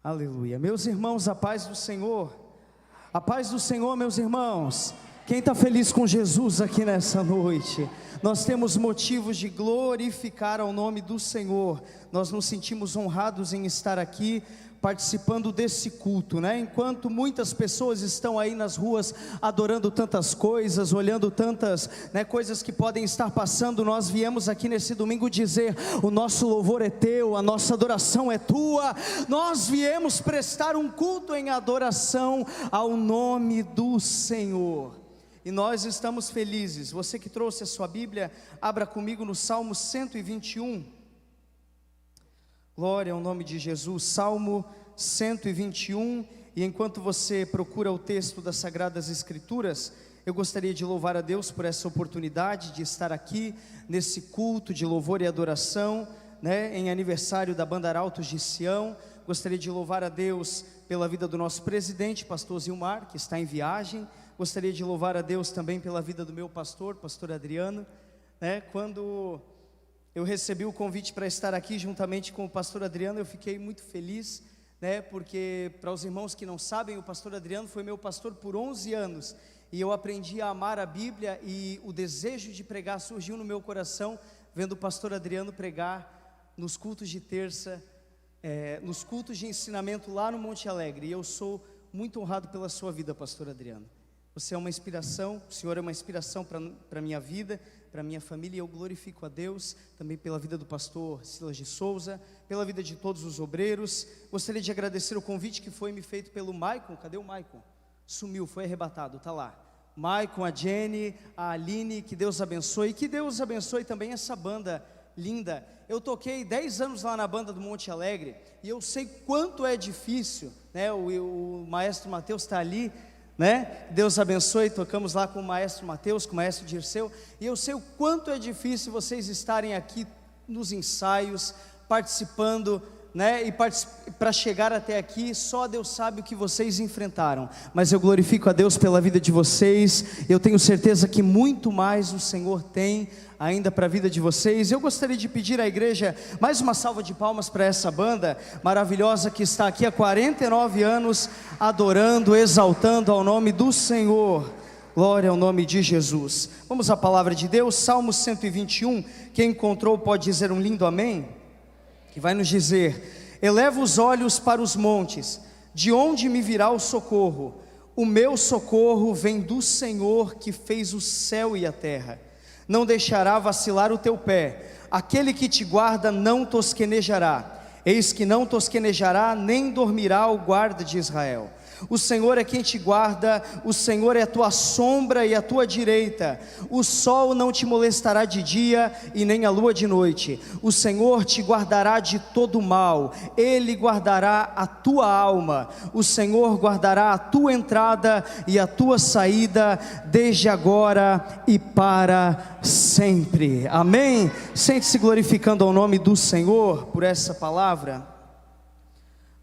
Aleluia. Meus irmãos, a paz do Senhor. A paz do Senhor, meus irmãos. Quem está feliz com Jesus aqui nessa noite? Nós temos motivos de glorificar ao nome do Senhor. Nós nos sentimos honrados em estar aqui participando desse culto, né? Enquanto muitas pessoas estão aí nas ruas adorando tantas coisas, olhando tantas, né, coisas que podem estar passando, nós viemos aqui nesse domingo dizer: o nosso louvor é teu, a nossa adoração é tua. Nós viemos prestar um culto em adoração ao nome do Senhor. E nós estamos felizes. Você que trouxe a sua Bíblia, abra comigo no Salmo 121. Glória ao nome de Jesus. Salmo 121. E enquanto você procura o texto das Sagradas Escrituras, eu gostaria de louvar a Deus por essa oportunidade de estar aqui nesse culto de louvor e adoração, né, em aniversário da Banda Arautos de Sião. Gostaria de louvar a Deus pela vida do nosso presidente, pastor Zilmar, que está em viagem. Gostaria de louvar a Deus também pela vida do meu pastor Adriano, né? Quando eu recebi o convite para estar aqui juntamente com o pastor Adriano, eu fiquei muito feliz, né? Porque, para os irmãos que não sabem, o pastor Adriano foi meu pastor por 11 anos, e eu aprendi a amar a Bíblia, e o desejo de pregar surgiu no meu coração, vendo o pastor Adriano pregar nos cultos de terça, nos cultos de ensinamento lá no Monte Alegre, e eu sou muito honrado pela sua vida, pastor Adriano. Você é uma inspiração, o Senhor é uma inspiração para a minha vida, para a minha família, e eu glorifico a Deus também pela vida do pastor Silas de Souza, pela vida de todos os obreiros. Gostaria de agradecer o convite que foi me feito pelo Maicon. Cadê o Maicon? Sumiu, foi arrebatado, está lá. Maicon, a Jenny, a Aline, que Deus abençoe, e que Deus abençoe também essa banda linda. Eu toquei 10 anos lá na banda do Monte Alegre, e eu sei quanto é difícil, né? O maestro Mateus está ali, né? Deus abençoe. Tocamos lá com o maestro Mateus, com o maestro Dirceu, e eu sei o quanto é difícil vocês estarem aqui nos ensaios, participando, né? E para chegar até aqui, só Deus sabe o que vocês enfrentaram, mas eu glorifico a Deus pela vida de vocês. Eu tenho certeza que muito mais o Senhor tem ainda para a vida de vocês. Eu gostaria de pedir à igreja mais uma salva de palmas para essa banda maravilhosa que está aqui há 49 anos adorando, exaltando ao nome do Senhor. Glória ao nome de Jesus. Vamos à palavra de Deus, Salmo 121. Quem encontrou pode dizer um lindo amém, que vai nos dizer: eleva os olhos para os montes, de onde me virá o socorro? O meu socorro vem do Senhor, que fez o céu e a terra. Não deixará vacilar o teu pé, aquele que te guarda não tosquenejará. Eis que não tosquenejará, nem dormirá o guarda de Israel. O Senhor é quem te guarda, o Senhor é a tua sombra e a tua direita. O sol não te molestará de dia, e nem a lua de noite. O Senhor te guardará de todo mal, Ele guardará a tua alma. O Senhor guardará a tua entrada e a tua saída, desde agora e para sempre. Amém? Sente-se glorificando ao nome do Senhor por essa palavra.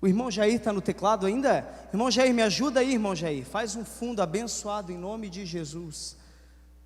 O irmão Jair está no teclado ainda? Irmão Jair, me ajuda aí, irmão Jair. Faz um fundo abençoado em nome de Jesus.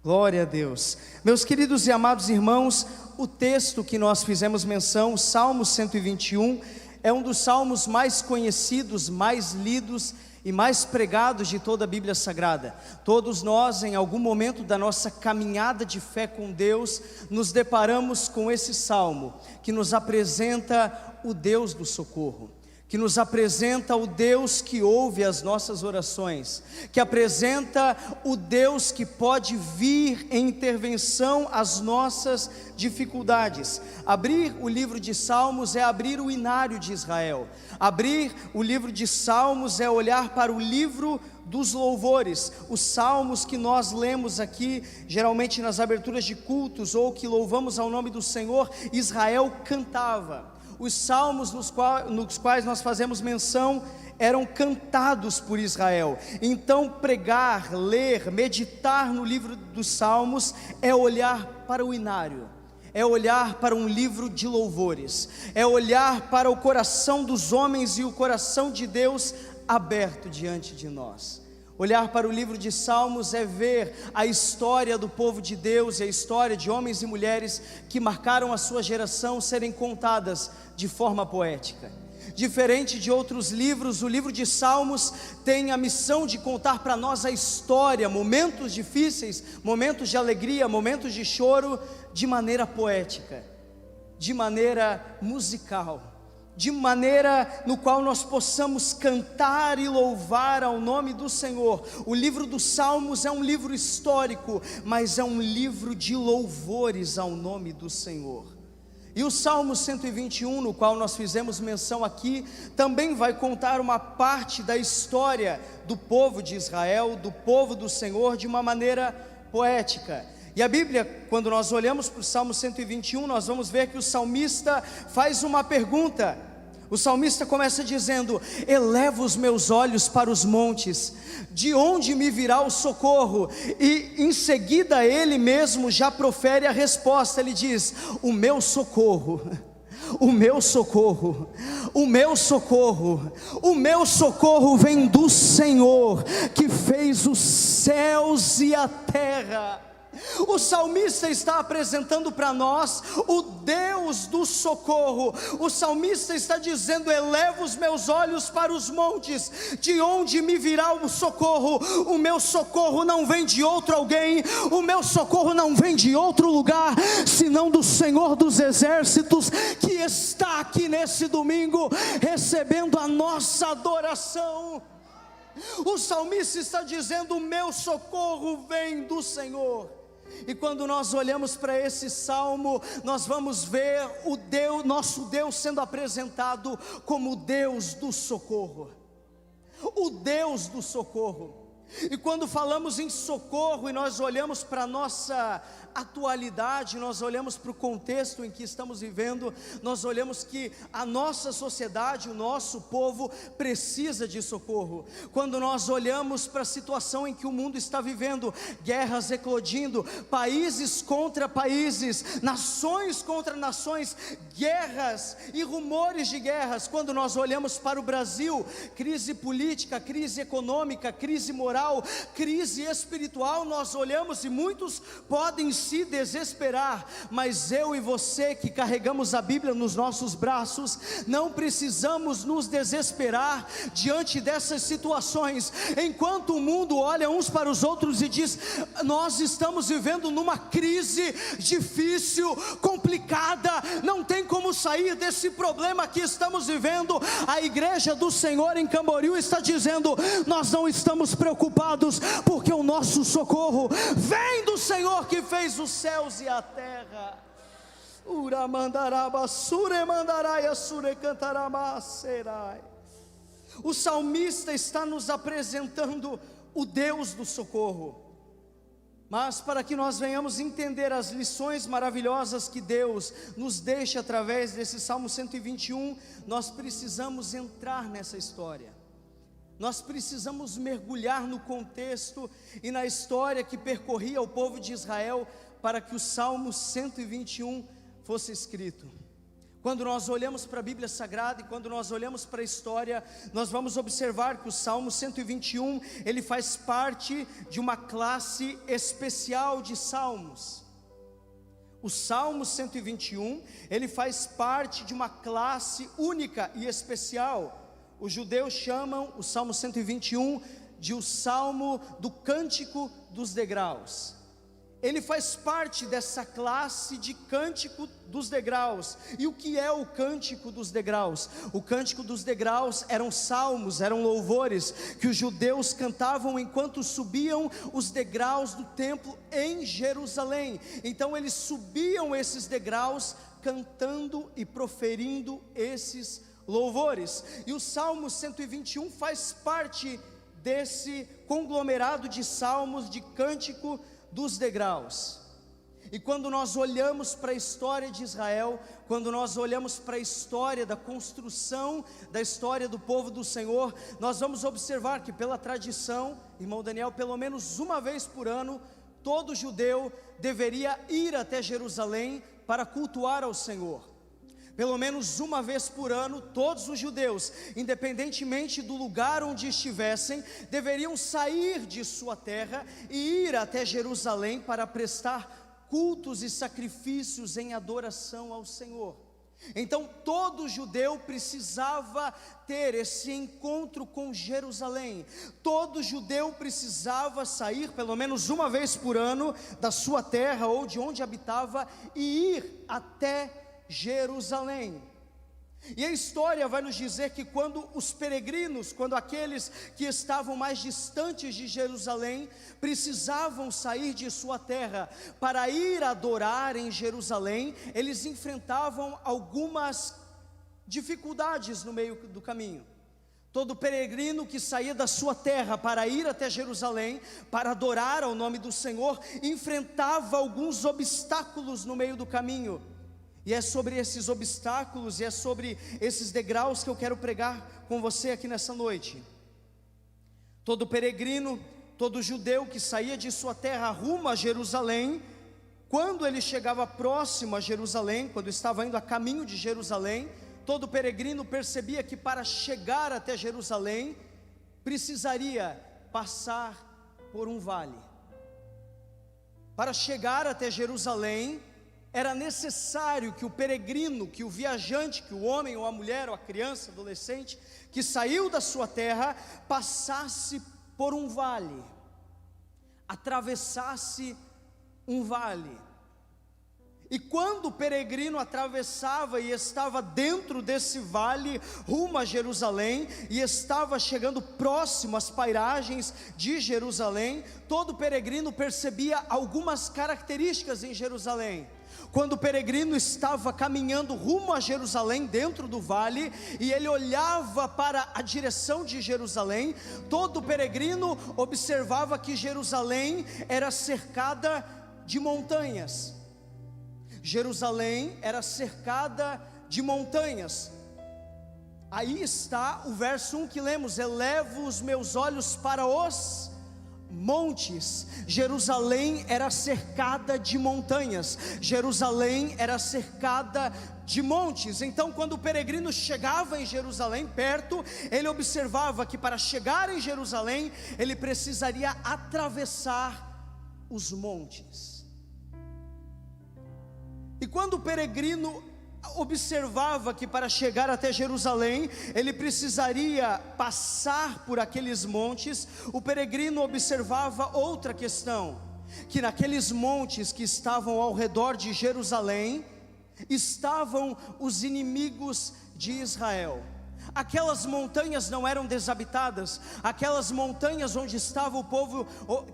Glória a Deus. Meus queridos e amados irmãos, o texto que nós fizemos menção, o Salmo 121, é um dos salmos mais conhecidos, mais lidos e mais pregados de toda a Bíblia Sagrada. Todos nós, em algum momento da nossa caminhada de fé com Deus, nos deparamos com esse salmo, que nos apresenta o Deus do socorro, que nos apresenta o Deus que ouve as nossas orações, que apresenta o Deus que pode vir em intervenção às nossas dificuldades. Abrir o livro de Salmos é abrir o inário de Israel. Abrir o livro de Salmos é olhar para o livro dos louvores. Os salmos que nós lemos aqui, geralmente nas aberturas de cultos, ou que louvamos ao nome do Senhor, Israel cantava. Os salmos nos quais nós fazemos menção eram cantados por Israel. Então pregar, ler, meditar no livro dos salmos é olhar para o inário, é olhar para um livro de louvores, é olhar para o coração dos homens e o coração de Deus aberto diante de nós. Olhar para o livro de Salmos é ver a história do povo de Deus e a história de homens e mulheres que marcaram a sua geração serem contadas de forma poética, Diferente de outros livros, o livro de Salmos tem a missão de contar para nós a história, momentos difíceis, momentos de alegria, momentos de choro, de maneira poética, de maneira musical, de maneira no qual nós possamos cantar e louvar ao nome do Senhor. O livro dos Salmos é um livro histórico, mas é um livro de louvores ao nome do Senhor. E o Salmo 121, no qual nós fizemos menção aqui, também vai contar uma parte da história do povo de Israel, do povo do Senhor, de uma maneira poética. E a Bíblia, quando nós olhamos para o Salmo 121, nós vamos ver que o salmista faz uma pergunta. O salmista começa dizendo: eleva os meus olhos para os montes, de onde me virá o socorro? E em seguida ele mesmo já profere a resposta. Ele diz: o meu socorro, o meu socorro, o meu socorro, o meu socorro vem do Senhor, que fez os céus e a terra. O salmista está apresentando para nós o Deus do socorro. O salmista está dizendo: eleva os meus olhos para os montes, de onde me virá o socorro? O meu socorro não vem de outro alguém, o meu socorro não vem de outro lugar, senão do Senhor dos exércitos, que está aqui nesse domingo, recebendo a nossa adoração. O salmista está dizendo: o meu socorro vem do Senhor. E quando nós olhamos para esse salmo, nós vamos ver o Deus, nosso Deus sendo apresentado como o Deus do socorro. O Deus do socorro. E quando falamos em socorro e nós olhamos para a nossa atualidade, nós olhamos para o contexto em que estamos vivendo, nós olhamos que a nossa sociedade, o nosso povo precisa de socorro. Quando nós olhamos para a situação em que o mundo está vivendo, guerras eclodindo, países contra países, nações contra nações, guerras e rumores de guerras. Quando nós olhamos para o Brasil, crise política, crise econômica, crise moral, crise espiritual, nós olhamos e muitos podem se desesperar, mas eu e você que carregamos a Bíblia nos nossos braços, não precisamos nos desesperar diante dessas situações. Enquanto o mundo olha uns para os outros e diz: nós estamos vivendo numa crise difícil, complicada, não tem como sair desse problema que estamos vivendo, a igreja do Senhor em Camboriú está dizendo: nós não estamos preocupados, porque o nosso socorro vem do Senhor, que fez os céus e a terra. O salmista está nos apresentando o Deus do socorro. Mas para que nós venhamos entender as lições maravilhosas que Deus nos deixa através desse Salmo 121, nós precisamos entrar nessa história. Nós precisamos mergulhar no contexto e na história que percorria o povo de Israel para que o Salmo 121 fosse escrito. Quando nós olhamos para a Bíblia Sagrada e quando nós olhamos para a história, nós vamos observar que o Salmo 121, ele faz parte de uma classe especial de salmos. O Salmo 121, ele faz parte de uma classe única e especial. Os judeus chamam o Salmo 121 de o Salmo do Cântico dos Degraus. Ele faz parte dessa classe de Cântico dos Degraus. E o que é o Cântico dos Degraus? O Cântico dos Degraus eram salmos, eram louvores que os judeus cantavam enquanto subiam os degraus do templo em Jerusalém. Então eles subiam esses degraus cantando e proferindo esses louvores. E o Salmo 121 faz parte desse conglomerado de salmos de Cântico dos Degraus. E quando nós olhamos para a história de Israel, quando nós olhamos para a história da construção, da história do povo do Senhor, nós vamos observar que pela tradição, irmão Daniel, pelo menos uma vez por ano, todo judeu deveria ir até Jerusalém para cultuar ao Senhor. Pelo menos uma vez por ano, todos os judeus, independentemente do lugar onde estivessem, deveriam sair de sua terra e ir até Jerusalém para prestar cultos e sacrifícios em adoração ao Senhor. Então todo judeu precisava ter esse encontro com Jerusalém. Todo judeu precisava sair pelo menos uma vez por ano da sua terra ou de onde habitava e ir até Jerusalém. E a história vai nos dizer que quando os peregrinos, quando aqueles que estavam mais distantes de Jerusalém, precisavam sair de sua terra para ir adorar em Jerusalém, eles enfrentavam algumas dificuldades no meio do caminho. Todo peregrino que saía da sua terra para ir até Jerusalém, para adorar ao nome do Senhor, enfrentava alguns obstáculos no meio do caminho. E é sobre esses obstáculos e é sobre esses degraus que eu quero pregar com você aqui nessa noite. Todo peregrino, todo judeu que saía de sua terra rumo a Jerusalém, quando ele chegava próximo a Jerusalém, quando estava indo a caminho de Jerusalém, todo peregrino percebia que para chegar até Jerusalém, precisaria passar por um vale. Para chegar até Jerusalém, era necessário que o peregrino, que o viajante, que o homem ou a mulher ou a criança, adolescente, que saiu da sua terra, passasse por um vale, atravessasse um vale. E quando o peregrino atravessava e estava dentro desse vale, rumo a Jerusalém, e estava chegando próximo às pairagens de Jerusalém, todo peregrino percebia algumas características em Jerusalém. Quando o peregrino estava caminhando rumo a Jerusalém, dentro do vale, e ele olhava para a direção de Jerusalém, todo peregrino observava que Jerusalém era cercada de montanhas. Jerusalém era cercada de montanhas. Aí está o verso 1 que lemos: elevo os meus olhos para os montes. Jerusalém era cercada de montanhas, Jerusalém era cercada de montes. Então quando o peregrino chegava em Jerusalém perto, ele observava que para chegar em Jerusalém, ele precisaria atravessar os montes. E quando o peregrino observava que para chegar até Jerusalém, ele precisaria passar por aqueles montes, o peregrino observava outra questão, que naqueles montes que estavam ao redor de Jerusalém, estavam os inimigos de Israel. Aquelas montanhas não eram desabitadas, aquelas montanhas onde estava o povo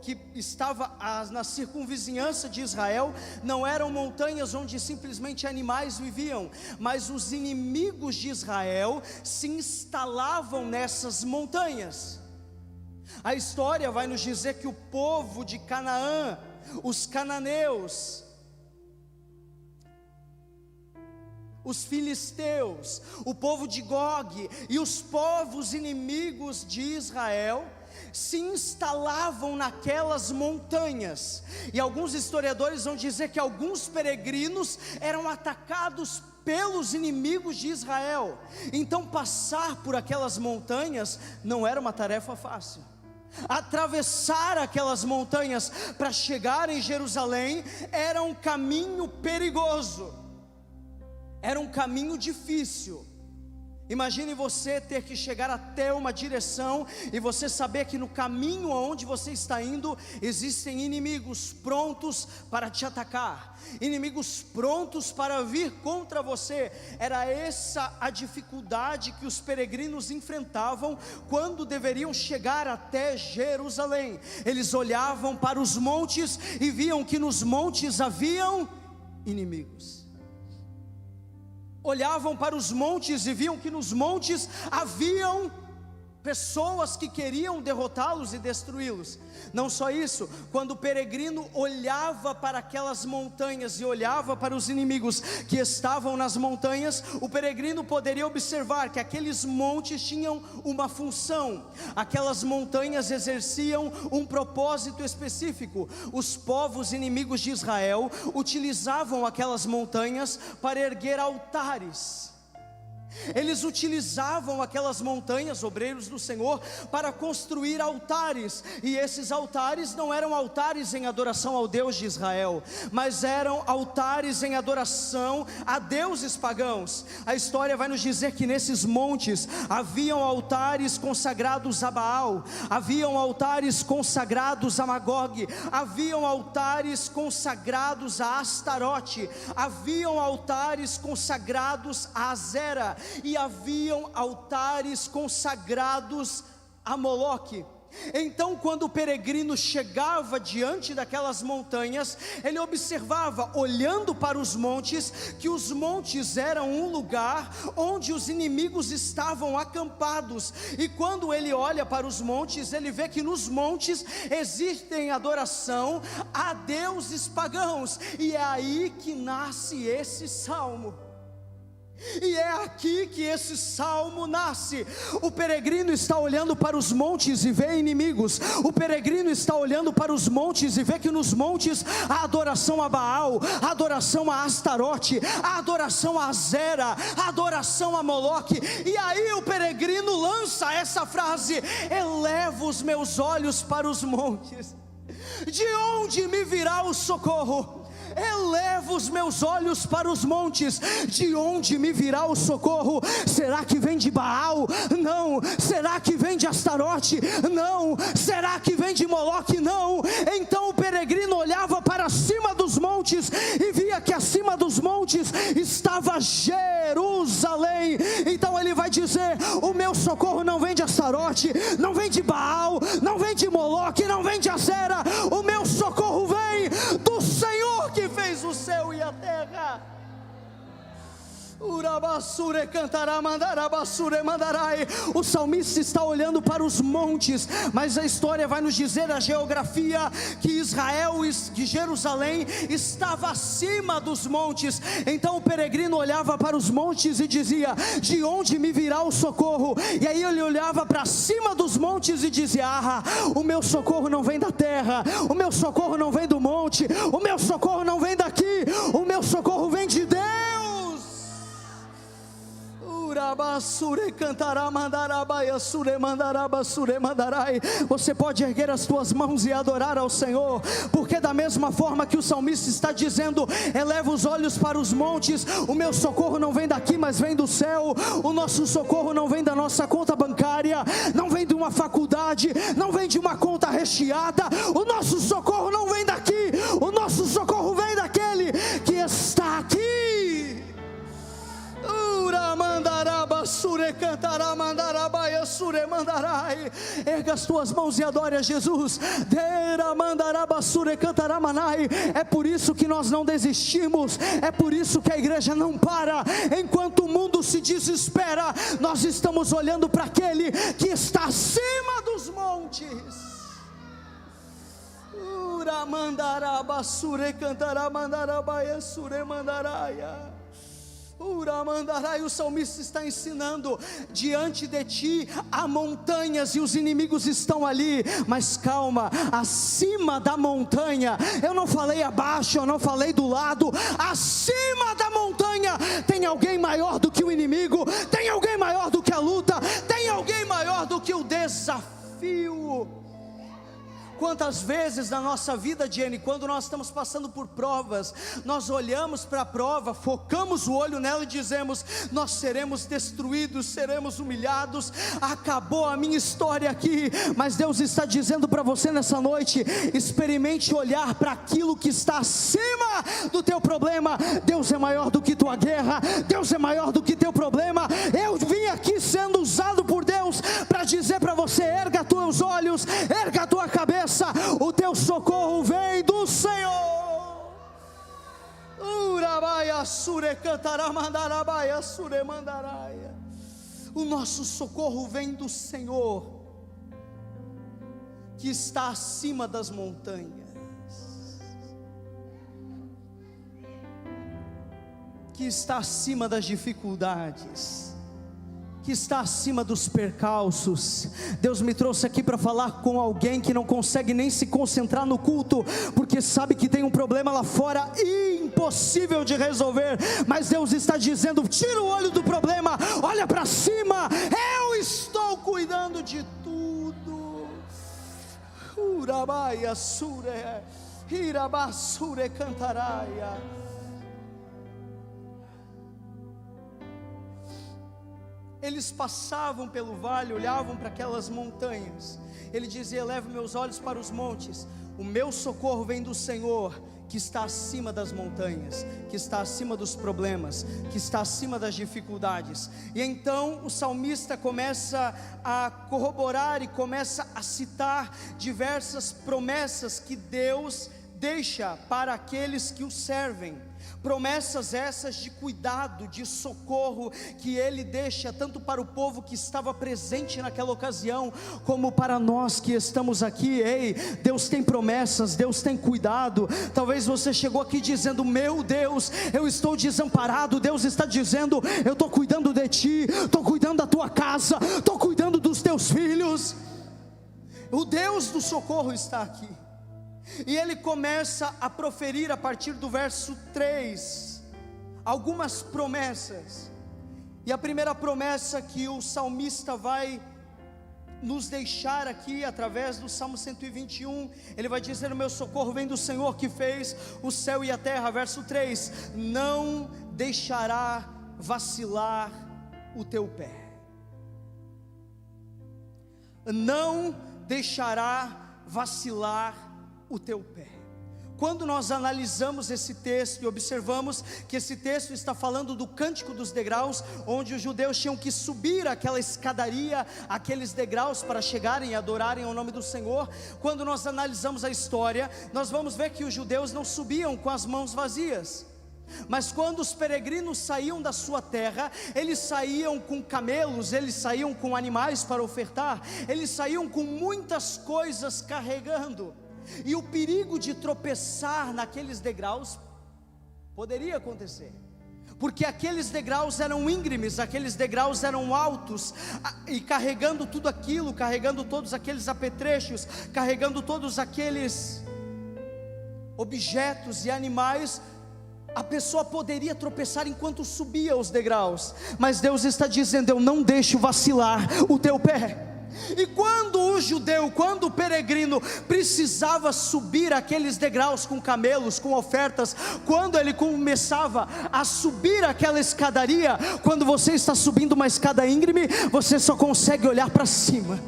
que estava na circunvizinhança de Israel, não eram montanhas onde simplesmente animais viviam, mas os inimigos de Israel se instalavam nessas montanhas. A história vai nos dizer que o povo de Canaã, os cananeus, os filisteus, o povo de Gog e os povos inimigos de Israel se instalavam naquelas montanhas. E alguns historiadores vão dizer que alguns peregrinos eram atacados pelos inimigos de Israel. Então passar por aquelas montanhas não era uma tarefa fácil. Atravessar aquelas montanhas para chegar em Jerusalém era um caminho perigoso. Era um caminho difícil. Imagine você ter que chegar até uma direção e você saber que no caminho aonde você está indo existem inimigos prontos para te atacar, inimigos prontos para vir contra você. Era essa a dificuldade que os peregrinos enfrentavam quando deveriam chegar até Jerusalém. Eles olhavam para os montes e viam que nos montes haviam inimigos. Olhavam para os montes e viam que nos montes haviam pessoas que queriam derrotá-los e destruí-los. Não só isso, quando o peregrino olhava para aquelas montanhas e olhava para os inimigos que estavam nas montanhas, o peregrino poderia observar que aqueles montes tinham uma função, aquelas montanhas exerciam um propósito específico. Os povos inimigos de Israel utilizavam aquelas montanhas para erguer altares. Eles utilizavam aquelas montanhas, obreiros do Senhor, para construir altares, e esses altares não eram altares em adoração ao Deus de Israel, mas eram altares em adoração a deuses pagãos. A história vai nos dizer que nesses montes haviam altares consagrados a Baal, haviam altares consagrados a Magog, haviam altares consagrados a Astarote, haviam altares consagrados a Azera, e haviam altares consagrados a Moloque. Então, quando o peregrino chegava diante daquelas montanhas, ele observava, olhando para os montes, que os montes eram um lugar onde os inimigos estavam acampados. E quando ele olha para os montes, ele vê que nos montes existem adoração a deuses pagãos, e é aí que nasce esse salmo. E é aqui que esse salmo nasce. O peregrino está olhando para os montes e vê inimigos. O peregrino está olhando para os montes e vê que nos montes há adoração a Baal, a adoração a Astarote, a adoração a Azera, a adoração a Moloque. E aí o peregrino lança essa frase: elevo os meus olhos para os montes, de onde me virá o socorro? Elevo os meus olhos para os montes, de onde me virá o socorro? Será que vem de Baal? Não. Será que vem de Astarote? Não. Será que vem de Moloque? Não. Então o peregrino olhava para cima dos montes e via que acima dos montes estava Jerusalém. Então ele vai dizer: o meu socorro não vem de Astarote, não vem de Baal, não vem de Moloque, não vem de Azera. O meu socorro vem do Senhor que fez o céu e a terra. Urabassure cantará, mandarabassure mandarai. O salmista está olhando para os montes, mas a história vai nos dizer, a geografia, que Israel, que Jerusalém estava acima dos montes. Então o peregrino olhava para os montes e dizia: de onde me virá o socorro? E aí ele olhava para cima dos montes e dizia: o meu socorro não vem da terra, o meu socorro não vem do monte, o meu socorro não vem daqui, o meu socorro vem de Deus. Você pode erguer as tuas mãos e adorar ao Senhor, porque da mesma forma que o salmista está dizendo: eleva os olhos para os montes, o meu socorro não vem daqui, mas vem do céu. O nosso socorro não vem da nossa conta bancária, não vem de uma faculdade, não vem de uma conta recheada. O nosso socorro não vem daqui, o nosso socorro vem daquele que está aqui. Erga as tuas mãos e adore a Jesus. É por isso que nós não desistimos, é por isso que a igreja não para. Enquanto o mundo se desespera, nós estamos olhando para aquele que está acima dos montes. O salmista está ensinando: diante de ti há montanhas e os inimigos estão ali, mas calma, acima da montanha, eu não falei abaixo, eu não falei do lado, acima da montanha tem alguém maior do que o inimigo, tem alguém maior do que a luta, tem alguém maior do que o desafio. Quantas vezes na nossa vida, Jenny, quando nós estamos passando por provas, nós olhamos para a prova, focamos o olho nela e dizemos: nós seremos destruídos, seremos humilhados, acabou a minha história aqui. Mas Deus está dizendo para você nessa noite: experimente olhar para aquilo que está acima do teu problema. Deus é maior do que tua guerra, Deus é maior do que teu problema. Eu vim aqui sendo usado por Deus para dizer para você: erga teus olhos, erga a tua cabeça, o teu socorro vem do Senhor. O nosso socorro vem do Senhor, que está acima das montanhas, que está acima das dificuldades, que está acima dos percalços. Deus me trouxe aqui para falar com alguém que não consegue nem se concentrar no culto, porque sabe que tem um problema lá fora impossível de resolver, mas Deus está dizendo: tira o olho do problema, olha para cima, eu estou cuidando de tudo. Urabaia sure, irabasure cantaraia. Eles passavam pelo vale, olhavam para aquelas montanhas. Ele dizia: elevo meus olhos para os montes, o meu socorro vem do Senhor, que está acima das montanhas, que está acima dos problemas, que está acima das dificuldades. E então o salmista começa a corroborar e começa a citar diversas promessas que Deus deixa para aqueles que o servem. Promessas essas de cuidado, de socorro, que Ele deixa tanto para o povo que estava presente naquela ocasião, como para nós que estamos aqui. Ei, Deus tem promessas, Deus tem cuidado. Talvez você chegou aqui dizendo: meu Deus, eu estou desamparado. Deus está dizendo: eu estou cuidando de ti, estou cuidando da tua casa, estou cuidando dos teus filhos. O Deus do socorro está aqui. E ele começa a proferir a partir do verso 3 algumas promessas. E a primeira promessa que o salmista vai nos deixar aqui através do Salmo 121, ele vai dizer: o meu socorro vem do Senhor que fez o céu e a terra. Verso 3: não deixará vacilar o teu pé. Não deixará vacilar o teu pé. Quando nós analisamos esse texto e observamos que esse texto está falando do cântico dos degraus, onde os judeus tinham que subir aquela escadaria, aqueles degraus para chegarem e adorarem ao nome do Senhor. Quando nós analisamos a história, nós vamos ver que os judeus não subiam com as mãos vazias, mas quando os peregrinos saíam da sua terra, eles saíam com camelos, eles saíam com animais para ofertar, eles saíam com muitas coisas carregando. E o perigo de tropeçar naqueles degraus poderia acontecer, porque aqueles degraus eram íngremes, aqueles degraus eram altos, e carregando tudo aquilo, carregando todos aqueles apetrechos, carregando todos aqueles objetos e animais, a pessoa poderia tropeçar enquanto subia os degraus. Mas Deus está dizendo: eu não deixo vacilar o teu pé. E quando o judeu, quando o peregrino precisava subir aqueles degraus com camelos, com ofertas, quando ele começava a subir aquela escadaria, quando você está subindo uma escada íngreme, você só consegue olhar para cima.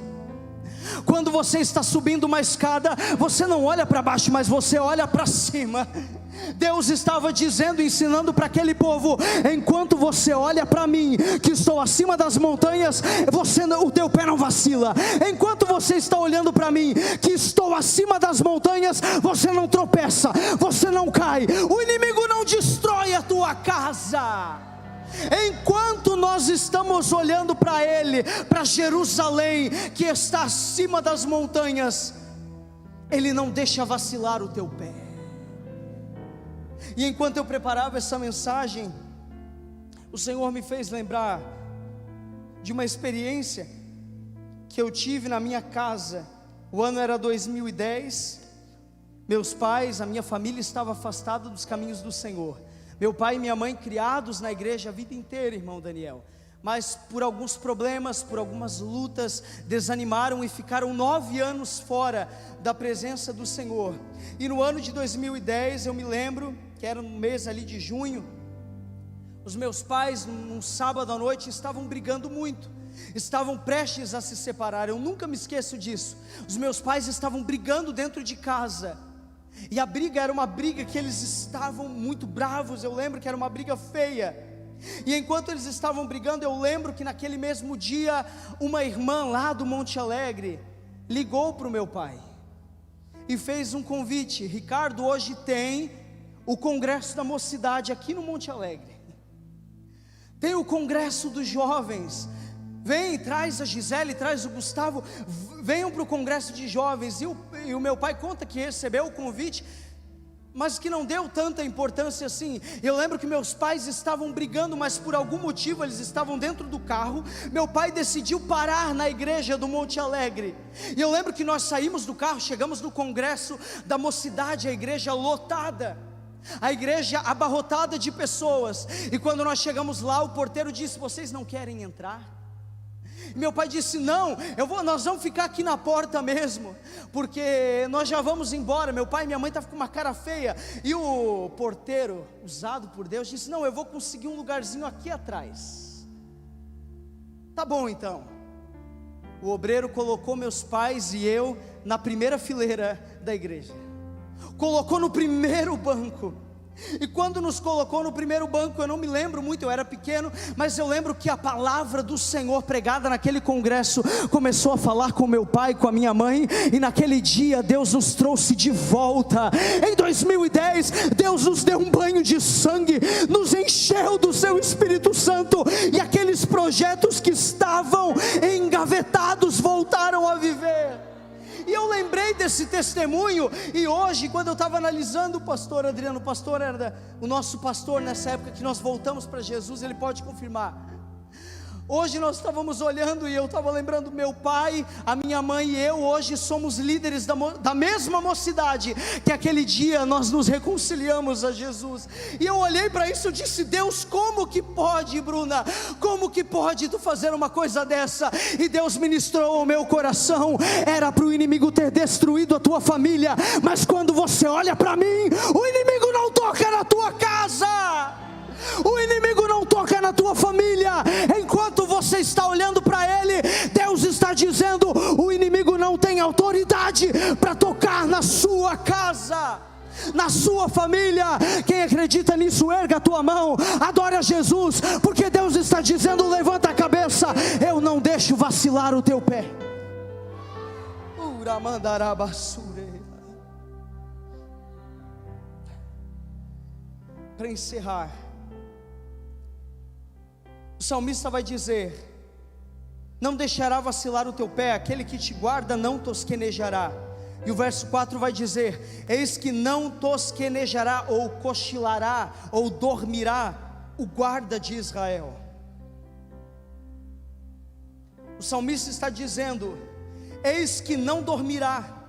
Quando você está subindo uma escada, você não olha para baixo, mas você olha para cima. Deus estava dizendo, ensinando para aquele povo: enquanto você olha para mim, que estou acima das montanhas, o teu pé não vacila. Enquanto você está olhando para mim, que estou acima das montanhas, você não tropeça, você não cai, o inimigo não destrói a tua casa. Enquanto nós estamos olhando para Ele, para Jerusalém, que está acima das montanhas, Ele não deixa vacilar o teu pé. E enquanto eu preparava essa mensagem, o Senhor me fez lembrar de uma experiência que eu tive na minha casa. O ano era 2010, meus pais, a minha família estava afastada dos caminhos do Senhor. Meu pai e minha mãe criados na igreja a vida inteira, irmão Daniel, mas por alguns problemas, por algumas lutas, desanimaram e ficaram 9 anos fora da presença do Senhor. E no ano de 2010, eu me lembro que era no mês ali de junho, os meus pais num sábado à noite estavam brigando muito, estavam prestes a se separar. Eu nunca me esqueço disso. Os meus pais estavam brigando dentro de casa, e a briga era uma briga que eles estavam muito bravos. Eu lembro que era uma briga feia. E enquanto eles estavam brigando, eu lembro que naquele mesmo dia, uma irmã lá do Monte Alegre ligou para o meu pai e fez um convite: Ricardo, hoje tem o congresso da mocidade aqui no Monte Alegre, tem o congresso dos jovens, vem, traz a Gisele, traz o Gustavo, venham para o congresso de jovens. E o meu pai conta que recebeu o convite, mas que não deu tanta importância assim. Eu lembro que meus pais estavam brigando, mas por algum motivo eles estavam dentro do carro. Meu pai decidiu parar na igreja do Monte Alegre, e eu lembro que nós saímos do carro, chegamos no congresso da mocidade, a igreja lotada, a igreja abarrotada de pessoas, e quando nós chegamos lá, o porteiro disse: vocês não querem entrar? Meu pai disse: não, nós vamos ficar aqui na porta mesmo, porque nós já vamos embora. Meu pai e minha mãe estavam com uma cara feia, e o porteiro, usado por Deus, disse: não, eu vou conseguir um lugarzinho aqui atrás. Tá bom então. O obreiro colocou meus pais e eu na primeira fileira da igreja, colocou no primeiro banco. E quando nos colocou no primeiro banco, eu não me lembro muito, eu era pequeno, mas eu lembro que a palavra do Senhor pregada naquele congresso começou a falar com meu pai, com a minha mãe, e naquele dia Deus nos trouxe de volta. Em 2010, Deus nos deu um banho de sangue, nos encheu do seu Espírito Santo, e aqueles projetos que estavam engavetados voltaram a viver. E eu lembrei desse testemunho, e hoje, quando eu estava analisando o pastor Adriano, o pastor era o nosso pastor nessa época que nós voltamos para Jesus, ele pode confirmar. Hoje nós estávamos olhando, e eu estava lembrando meu pai, a minha mãe e eu, hoje somos líderes da mesma mocidade, que aquele dia nós nos reconciliamos a Jesus. E eu olhei para isso e disse: Deus, como que pode, Bruna? Como que pode tu fazer uma coisa dessa? E Deus ministrou ao meu coração: era para o inimigo ter destruído a tua família, mas quando você olha para mim, o inimigo não toca na tua casa, o inimigo não toca na tua família. Enquanto você está olhando para ele, Deus está dizendo: o inimigo não tem autoridade para tocar na sua casa, na sua família. Quem acredita nisso, erga a tua mão, adore a Jesus, porque Deus está dizendo: levanta a cabeça, eu não deixo vacilar o teu pé. Para encerrar, o salmista vai dizer: não deixará vacilar o teu pé, aquele que te guarda não tosquenejará. E o verso 4 vai dizer: eis que não tosquenejará, ou cochilará, ou dormirá o guarda de Israel. O salmista está dizendo: eis que não dormirá,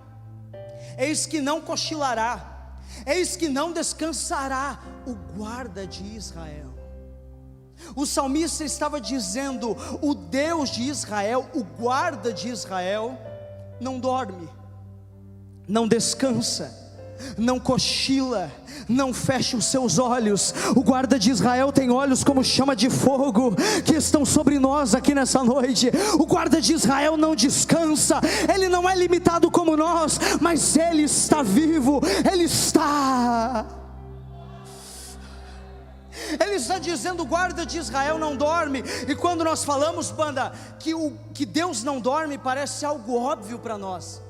eis que não cochilará, eis que não descansará o guarda de Israel. O salmista estava dizendo: o Deus de Israel, o guarda de Israel, não dorme, não descansa, não cochila, não fecha os seus olhos. O guarda de Israel tem olhos como chama de fogo, que estão sobre nós aqui nessa noite. O guarda de Israel não descansa, ele não é limitado como nós, mas ele está vivo, ele está dizendo: o guarda de Israel não dorme. E quando nós falamos, banda, que Deus não dorme, parece algo óbvio para nós.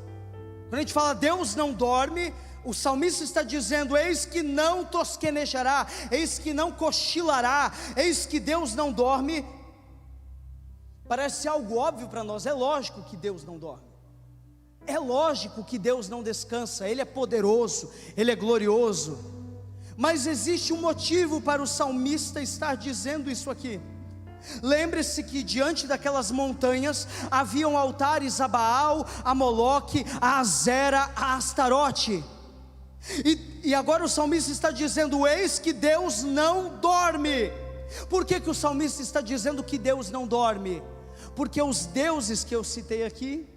Quando a gente fala Deus não dorme, o salmista está dizendo: eis que não tosquenejará, eis que não cochilará, eis que Deus não dorme. Parece algo óbvio para nós. É lógico que Deus não dorme, é lógico que Deus não descansa. Ele é poderoso, Ele é glorioso. Mas existe um motivo para o salmista estar dizendo isso aqui. Lembre-se que diante daquelas montanhas haviam altares a Baal, a Moloque, a Azera, a Astarote. E agora o salmista está dizendo: eis que Deus não dorme. Por que o salmista está dizendo que Deus não dorme? Porque os deuses que eu citei aqui,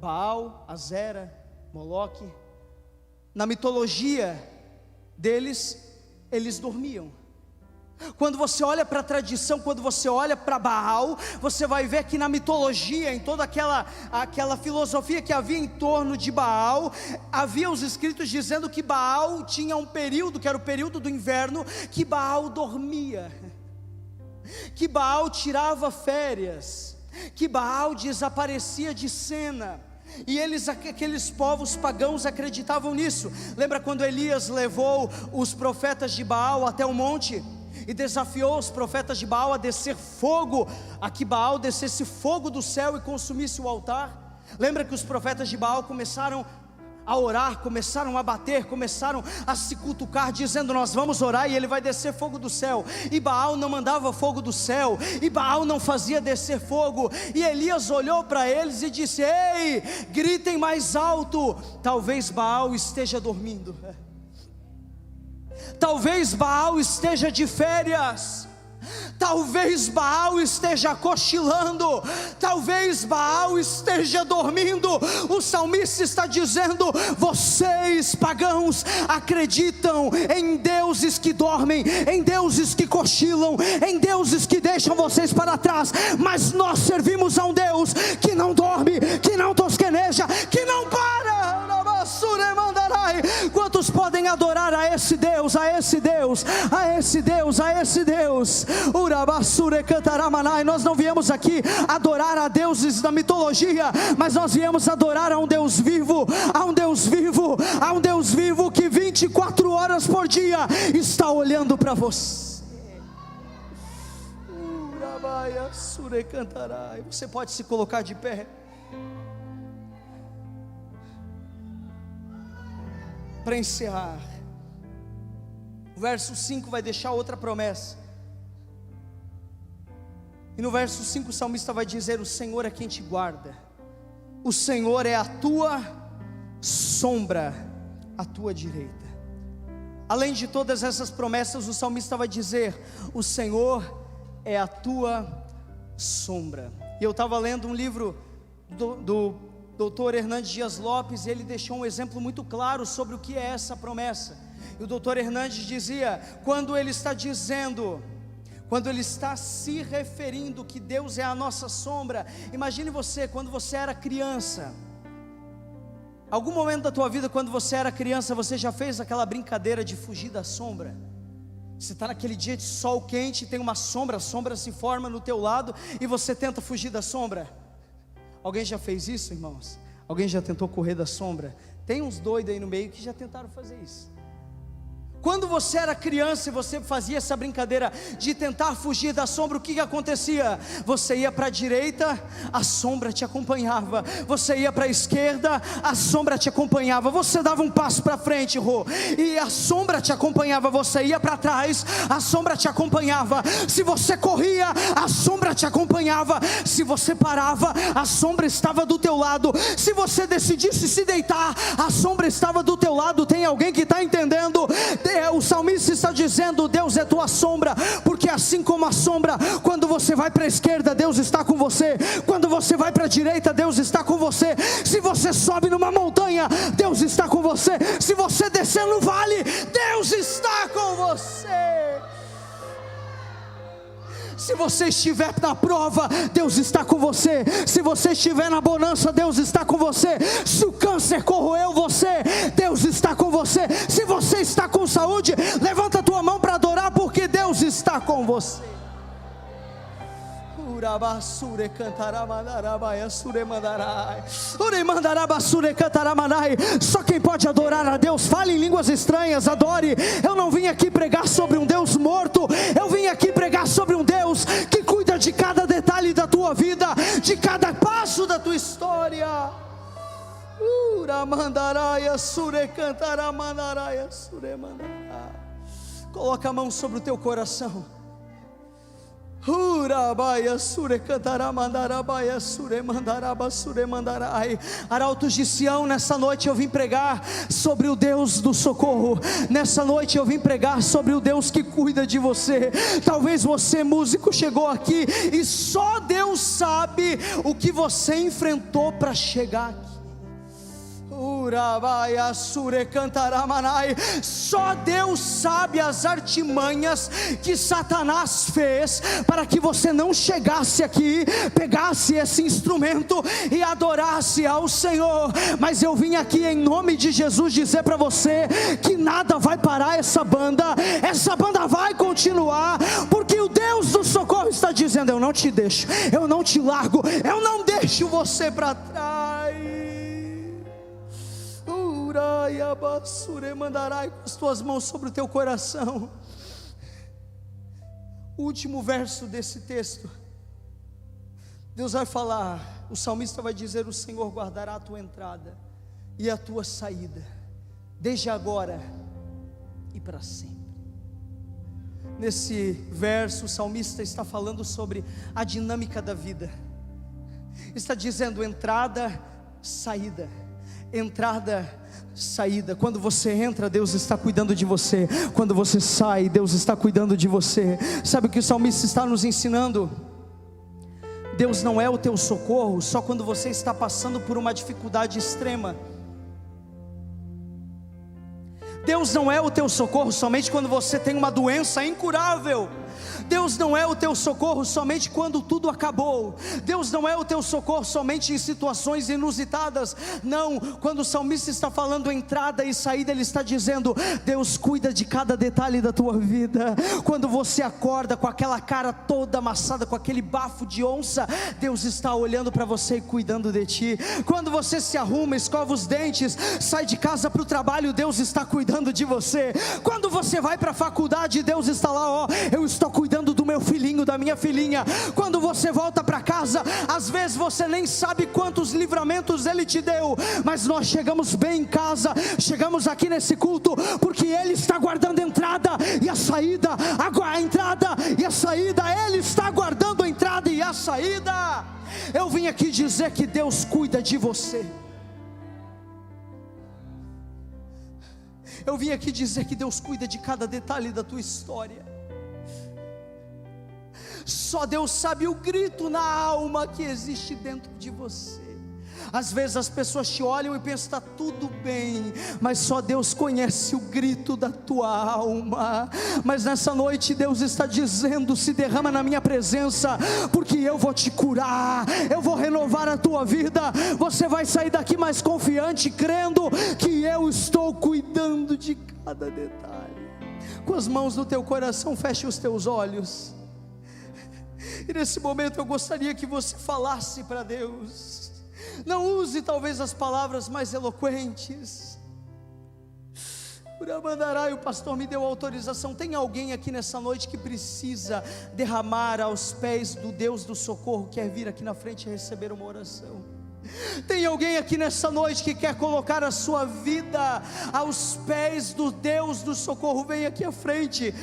Baal, Azera, Moloque, na mitologia deles, eles dormiam. Quando você olha para a tradição, quando você olha para Baal, você vai ver que na mitologia, em toda aquela filosofia que havia em torno de Baal, havia os escritos dizendo que Baal tinha um período, que era o período do inverno, que Baal dormia, que Baal tirava férias, que Baal desaparecia de cena. E aqueles povos pagãos acreditavam nisso. Lembra quando Elias levou os profetas de Baal até o monte e desafiou os profetas de Baal a descer fogo, a que Baal descesse fogo do céu e consumisse o altar? Lembra que os profetas de Baal começaram a orar, começaram a bater, começaram a se cutucar, dizendo: nós vamos orar e ele vai descer fogo do céu. E Baal não mandava fogo do céu, e Baal não fazia descer fogo. E Elias olhou para eles e disse: ei, gritem mais alto. Talvez Baal esteja dormindo, talvez Baal esteja de férias, talvez Baal esteja cochilando, talvez Baal esteja dormindo. O salmista está dizendo: vocês pagãos acreditam em deuses que dormem, em deuses que cochilam, em deuses que deixam vocês para trás, mas nós servimos a um Deus que não dorme, que não tosqueneja, que não para. Quantos podem adorar a esse Deus, a esse Deus, a esse Deus, a esse Deus? Nós não viemos aqui adorar a deuses da mitologia, mas nós viemos adorar a um Deus vivo, a um Deus vivo, a um Deus vivo que 24 horas por dia está olhando para você. Você pode se colocar de pé. Para encerrar, o verso 5 vai deixar outra promessa. E no verso 5 o salmista vai dizer: o Senhor é quem te guarda, o Senhor é a tua sombra à tua direita. Além de todas essas promessas, o salmista vai dizer: o Senhor é a tua sombra. E eu estava lendo um livro do Dr. Hernandes Dias Lopes, e ele deixou um exemplo muito claro sobre o que é essa promessa. E o Dr. Hernandes dizia: quando ele está dizendo, quando ele está se referindo que Deus é a nossa sombra, imagine você, quando você era criança, algum momento da tua vida, quando você era criança, você já fez aquela brincadeira de fugir da sombra? Você está naquele dia de sol quente, tem uma sombra, a sombra se forma no teu lado, e você tenta fugir da sombra. Alguém já fez isso, irmãos? Alguém já tentou correr da sombra? Tem uns doidos aí no meio que já tentaram fazer isso. Quando você era criança e você fazia essa brincadeira de tentar fugir da sombra, o que acontecia? Você ia para a direita, a sombra te acompanhava. Você ia para a esquerda, a sombra te acompanhava. Você dava um passo para frente, Rô, e a sombra te acompanhava. Você ia para trás, a sombra te acompanhava. Se você corria, a sombra te acompanhava. Se você parava, a sombra estava do teu lado. Se você decidisse se deitar, a sombra estava do teu lado. Tem alguém que está entendendo? O salmista está dizendo: Deus é tua sombra, porque assim como a sombra, quando você vai para a esquerda, Deus está com você. Quando você vai para a direita, Deus está com você. Se você sobe numa montanha, Deus está com você. Se você descer no vale, Deus está com você. Se você estiver na prova, Deus está com você. Se você estiver na bonança, Deus está com você. Se o câncer corroeu você, Deus está com você. Se você está com saúde, levanta a tua mão para adorar, porque Deus está com você. Só quem pode adorar a Deus, fale em línguas estranhas, adore. Eu não vim aqui pregar sobre um Deus morto, eu vim aqui pregar sobre um Deus que cuida de cada detalhe da tua vida, de cada passo da tua história. Coloca a mão sobre o teu coração. Arautos de Sião, nessa noite eu vim pregar sobre o Deus do socorro. Nessa noite eu vim pregar sobre o Deus que cuida de você. Talvez você, músico, chegou aqui e só Deus sabe o que você enfrentou para chegar aqui. Só Deus sabe as artimanhas que Satanás fez para que você não chegasse aqui, pegasse esse instrumento e adorasse ao Senhor. Mas eu vim aqui em nome de Jesus dizer para você que nada vai parar essa banda vai continuar, porque o Deus do socorro está dizendo: eu não te deixo, eu não te largo, eu não deixo você para trás. Com as tuas mãos sobre o teu coração. O último verso desse texto, Deus vai falar, o salmista vai dizer: o Senhor guardará a tua entrada e a tua saída, desde agora e para sempre. Nesse verso, o salmista está falando sobre a dinâmica da vida. Está dizendo entrada, saída, entrada, saída. Quando você entra, Deus está cuidando de você. Quando você sai, Deus está cuidando de você. Sabe o que o salmista está nos ensinando? Deus não é o teu socorro só quando você está passando por uma dificuldade extrema. Deus não é o teu socorro somente quando você tem uma doença incurável. Deus não é o teu socorro somente quando tudo acabou. Deus não é o teu socorro somente em situações inusitadas. Não, quando o salmista está falando entrada e saída, ele está dizendo: Deus cuida de cada detalhe da tua vida. Quando você acorda com aquela cara toda amassada, com aquele bafo de onça, Deus está olhando para você e cuidando de ti. Quando você se arruma, escova os dentes, sai de casa para o trabalho, Deus está cuidando de você. Quando você vai para a faculdade, Deus está lá, ó, eu estou cuidando do meu filhinho, da minha filhinha. Quando você volta para casa, às vezes você nem sabe quantos livramentos Ele te deu, mas nós chegamos bem em casa, chegamos aqui nesse culto, porque Ele está guardando a entrada e a saída, a entrada e a saída, Ele está guardando a entrada e a saída. Eu vim aqui dizer que Deus cuida de você. Eu vim aqui dizer que Deus cuida de cada detalhe da tua história. Só Deus sabe o grito na alma que existe dentro de você. Às vezes as pessoas te olham e pensam, está tudo bem, mas só Deus conhece o grito da tua alma. Mas nessa noite Deus está dizendo: se derrama na minha presença, porque eu vou te curar, eu vou renovar a tua vida. Você vai sair daqui mais confiante, crendo que eu estou cuidando de cada detalhe. Com as mãos no teu coração, feche os teus olhos. E nesse momento eu gostaria que você falasse para Deus. Não use talvez as palavras mais eloquentes. O pastor me deu autorização. Tem alguém aqui nessa noite que precisa derramar aos pés do Deus do socorro, quer vir aqui na frente e receber uma oração? Tem alguém aqui nessa noite que quer colocar a sua vida aos pés do Deus do socorro? Vem aqui à frente.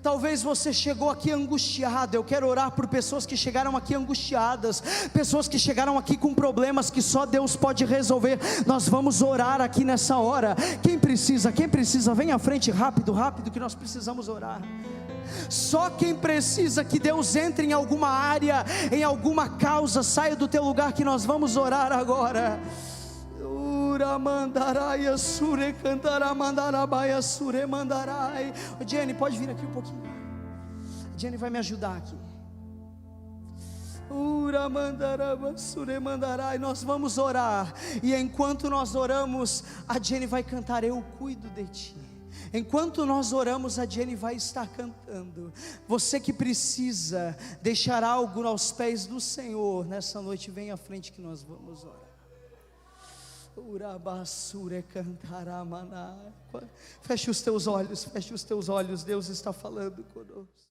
Talvez você chegou aqui angustiado. Eu quero orar por pessoas que chegaram aqui angustiadas, pessoas que chegaram aqui com problemas que só Deus pode resolver. Nós vamos orar aqui nessa hora. Quem precisa, vem à frente, rápido, que nós precisamos orar. Só quem precisa que Deus entre em alguma área, em alguma causa, saia do teu lugar que nós vamos orar agora. Jenny, pode vir aqui um pouquinho. Jenny vai me ajudar aqui. Nós vamos orar. E enquanto nós oramos, a Jenny vai cantar Eu Cuido de Ti. Enquanto nós oramos, a Jenny vai estar cantando. Você que precisa deixar algo aos pés do Senhor nessa noite, vem à frente que nós vamos orar. Feche os teus olhos, Deus está falando conosco.